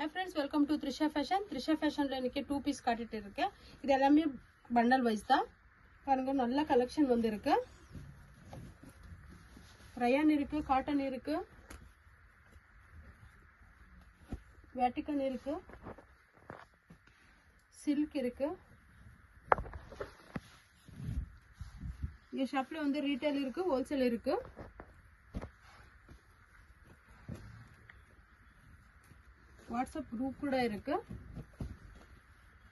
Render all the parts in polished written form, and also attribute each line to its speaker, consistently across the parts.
Speaker 1: Hi friends, welcome to Trisha Fashion. Trisha Fashion la inike 2 piece காட்டிட்டு இருக்கேன். இது எல்லாமே பண்டல் வைஸ் தான். பாருங்க நல்ல கலெக்ஷன் வந்திருக்கு. ரயான் இருக்கு, காட்டன் இருக்கு, வேட்டிகன் இருக்கு, சில்க் இருக்கு. இந்த ஷாப்ல வந்து ரீட்டைல் இருக்கு, ஹோல்சேல் இருக்கு. வாட்ஸ்அப் குரூப் கூட இருக்கு.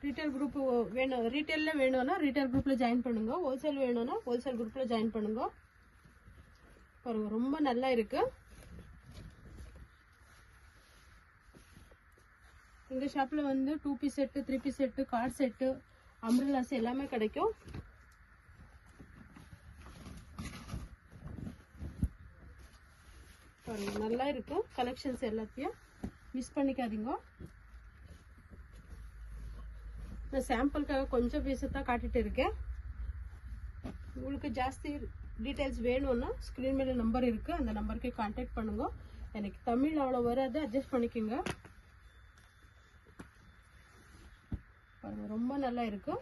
Speaker 1: ரீட்டைல் குரூப் வேணும், ரீட்டைல்ல வேணும்னா ரீட்டைல் குரூப்ல ஜாயின் பண்ணுங்க. ஹோல்சேல் வேணும்னா ஹோல்சேல் குரூப்ல ஜாயின் பண்ணுங்க. பாருங்க ரொம்ப நல்லா இருக்கு. இந்த ஷாப்ல வந்து 2 piece set, 3 piece set, card set, umbrellas எல்லாமே கிடைக்கும். பாருங்க நல்லா இருக்கு. கலெக்ஷன்ஸ் எல்லாத்தையும் மிஸ் பண்ணிக்காதீங்க. நான் சாம்பிளுக்காக கொஞ்சம் பீஸ் தான் காட்டிட்டு இருக்கேன். உங்களுக்கு ஜாஸ்தி டீடைல்ஸ் வேணும்னா ஸ்க்ரீன் மேல நம்பர் இருக்கு, அந்த நம்பருக்கு கான்டாக்ட் பண்ணுங்க. எனக்கு தமிழ் அவ்வளோ வராது, அட்ஜஸ்ட் பண்ணிக்கோங்க. பாருங்க ரொம்ப நல்லா இருக்கு.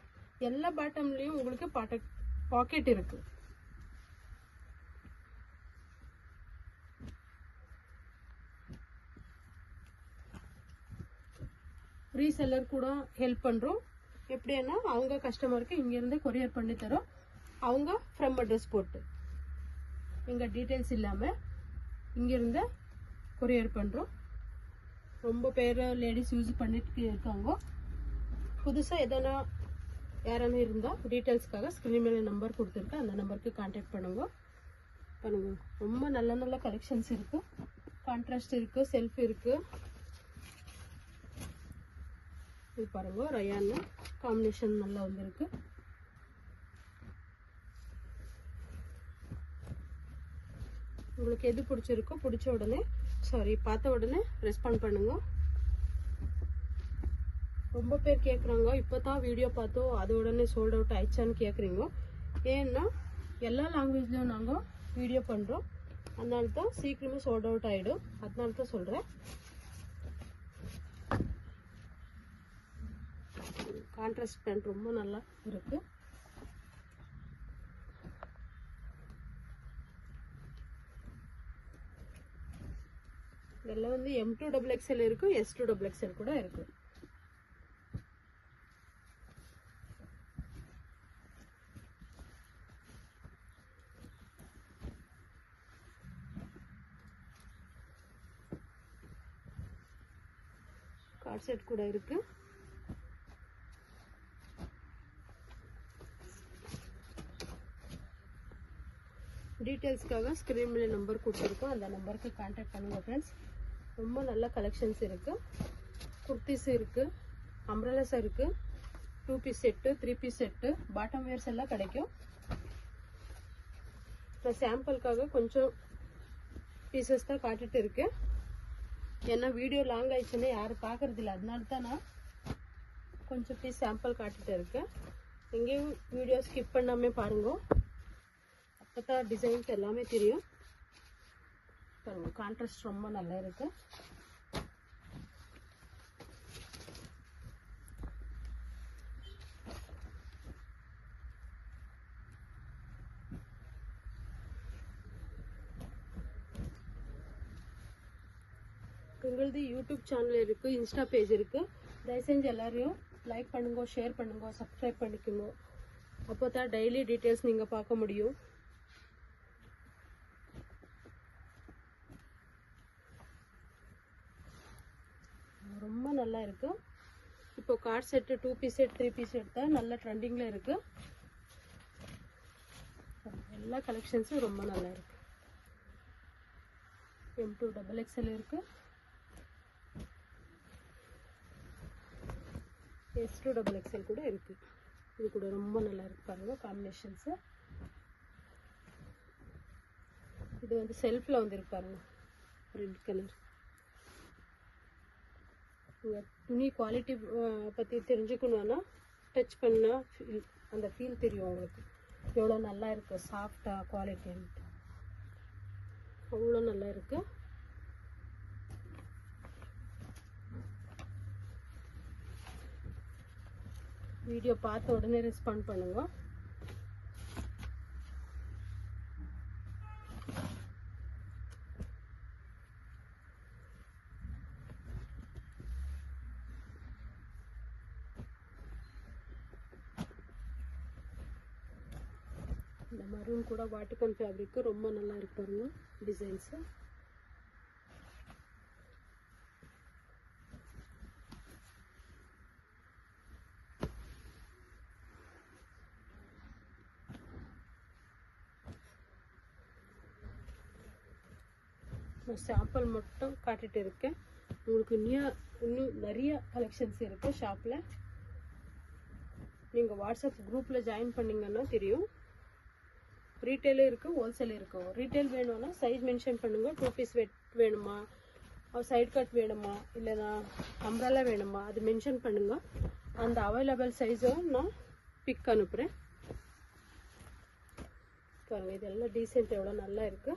Speaker 1: எல்லா பாட்டம்லயும் உங்களுக்கு பாக்கெட் இருக்கு. ரீசெல்லர் கூட ஹெல்ப் பண்றோம். எப்படின்னா அவங்க கஸ்டமருக்கு இங்க இருந்து கொரியர் பண்ணி தரோம். அவங்க ஃப்ரம் அட்ரஸ் போட்டு எங்க டீடைல்ஸ் இல்லாம இங்க இருந்து கொரியர் பண்றோம். ரொம்ப பேர் லேடிஸ் யூஸ் பண்ணிட்டு இருக்காங்க. புதுசா எதனா யாரான இருந்தா டீடைல்ஸ்க்காக ஸ்கிரீன் மேல நம்பர் கொடுத்துருக்கேன், அந்த நம்பருக்கு கான்டாக்ட் பண்ணுங்க. பண்ணுங்க ரொம்ப நல்ல நல்ல கலெக்ஷன்ஸ் இருக்கு. கான்ட்ராஸ்ட் இருக்கு, செல்ஃப் இருக்கு. பாருங்க ரயான் காம்பினேஷன் நல்லா வந்திருக்கு. உங்களுக்கு எது பிடிச்சிருக்கோ பிடிச்ச உடனே பார்த்த உடனே ரெஸ்பாண்ட் பண்ணுங்க. ரொம்ப பேர் கேட்குறாங்க, இப்போதான் வீடியோ பார்த்தோம் அது உடனே சோல்ட் அவுட் ஆயிடுச்சான்னு கேட்குறீங்க. ஏன்னா எல்லா லாங்குவேஜ்லையும் நாங்கள் வீடியோ பண்ணுறோம், அதனால தான் சீக்கிரமே சோல்ட் அவுட் ஆகிடும். அதனால தான் சொல்கிறேன். கான்ட்ராஸ்ட் பேண்ட் ரொம்ப நல்லா இருக்கு. இதெல்லாம் வந்து M2XXL இருக்கு, S2XXL கூட இருக்கு. கார்ட் செட் கூட இருக்கு. டீடைல்ஸ்க்காக ஸ்க்ரீன் மேல நம்பர் கொடுத்துருக்கோம், அந்த நம்பருக்கு கான்டாக்ட் பண்ணுங்க ஃப்ரெண்ட்ஸ். ரொம்ப நல்ல கலெக்ஷன்ஸ் இருக்கு. குர்த்திஸ் இருக்கு, அம்ப்ரெல்லாஸ் இருக்கு, 2 piece set, 3 piece set, bottom wears எல்லாம் கிடைக்கும். நான் சாம்பிளுக்காக கொஞ்சம் பீசஸ் தான் காட்டிட்டு இருக்கேன். ஏன்னா வீடியோ லாங் ஆயிடுச்சுன்னா யாரும் பார்க்கறது இல்லை, அதனால தான் நான் கொஞ்சம் பீஸ் சாம்பிள் காட்டிட்டு இருக்கேன். எங்கேயும் வீடியோ ஸ்கிப் பண்ணாமல் பாருங்க, அப்பதான் டிசைன்ஸ் எல்லாமே தெரியும். பாருங்க கான்ட்ராஸ்ட் ரொம்ப நல்லா இருக்கு. எங்களது யூடியூப் சேனல் இருக்கு, இன்ஸ்டா பேஜ் இருக்கு. தயவு செஞ்சு எல்லாரையும் லைக் பண்ணுங்க, ஷேர் பண்ணுங்க, சப்ஸ்கிரைப் பண்ணிக்கோங்க. அப்போதான் டெய்லி டீட்டெயில்ஸ் நீங்க பார்க்க முடியும். ரொம்ப நல்லா இருக்கு. இப்போ card set, 2 piece set, 3 piece set தான் நல்ல ட்ரெண்டிங்ல இருக்கு. எல்லா கலெக்ஷன்ஸும் ரொம்ப நல்லா இருக்கு. M2XXL இருக்கு, S2XXL கூட இருக்கு. இது கூட ரொம்ப நல்லா இருக்கு. பாருங்க காம்பினேஷன்ஸ். இது வந்து செல்ஃப்ல வந்து இருக்கு பாருங்க, ரெட் கலர். துணி குவாலிட்டி பற்றி தெரிஞ்சுக்கணுன்னா டச் பண்ணா அந்த ஃபீல் தெரியும் உங்களுக்கு, எவ்வளோ நல்லா இருக்கு, சாஃப்டாக குவாலிட்டி அவ்வளோ நல்லா இருக்கு. வீடியோ பார்த்த உடனே ரெஸ்பாண்ட் பண்ணுங்க. இந்த மரூன் கூட வாட்டிகன் ஃபேப்ரிக் ரொம்ப நல்லா இருக்கு பாருங்க டிசைன்ஸ். சாம்பிள் மட்டும் காட்டிட்டு இருக்கேன். உங்களுக்கு இன்னும் நிறைய கலெக்ஷன்ஸ் இருக்கு ஷாப்ல. நீங்க வாட்ஸ்அப் குரூப்ல ஜாயின் பண்ணீங்கன்னா தெரியும். ரீட்டைலும் இருக்கு, ஹோல்சேல் இருக்கும். ரீட்டைல் வேணும்னா சைஸ் மென்ஷன் பண்ணுங்க. 2 பீஸ் வேணுமா, சைட் கட் வேணுமா, இல்லைனா அம்ப்ரெல்லா வேணுமா, அது மென்ஷன் பண்ணுங்க. அந்த அவைலபிள் சைஸும் நான் பிக் அனுப்புறேன். பாருங்க இதெல்லாம் டீசென்ட் எவ்வளோ நல்லா இருக்கு.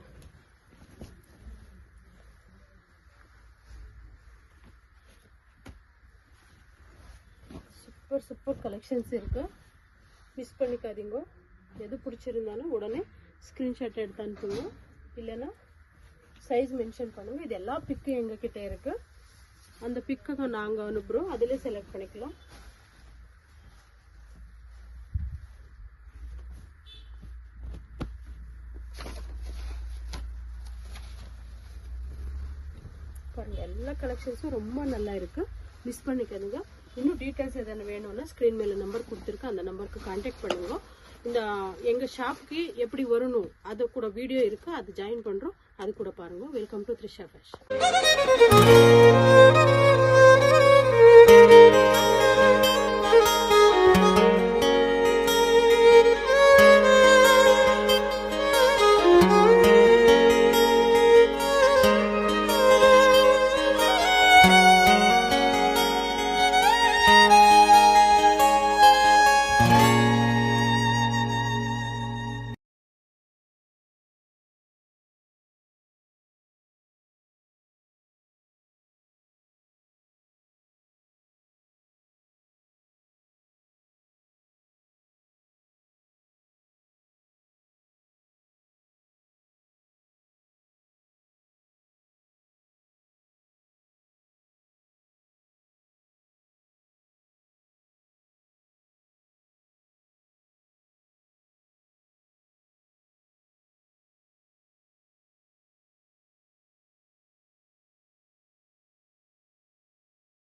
Speaker 1: சூப்பர் சூப்பர் கலெக்ஷன்ஸ் இருக்கு. மிஸ் பண்ணிக்காதீங்க. எது பிடிச்சிருந்தாலும் உடனே ஸ்க்ரீன்ஷாட் எடுத்து அனுப்புங்க, இல்லைன்னா சைஸ் மென்ஷன் பண்ணுங்க. இது எல்லா பிக்கு எங்ககிட்ட இருக்கு. அந்த பிக்கை தான் நாங்கள் அனுப்புகிறோம், அதிலே செலக்ட் பண்ணிக்கலாம். பாருங்க எல்லா கலெக்ஷன்ஸும் ரொம்ப நல்லா இருக்கு. மிஸ் பண்ணிக்காதுங்க. இன்னும் டீட்டெயில்ஸ் எதனா வேணும்னா ஸ்க்ரீன் மேலே நம்பர் கொடுத்துருக்கு, அந்த நம்பருக்கு கான்டாக்ட் பண்ணுங்க. இந்த எங்கள் ஷாப்புக்கு எப்படி வரணும் அது கூட வீடியோ இருக்குது, அது ஜாயின் பண்ணுறோம், அது கூட பாருங்கள். Welcome to Trisha fashion.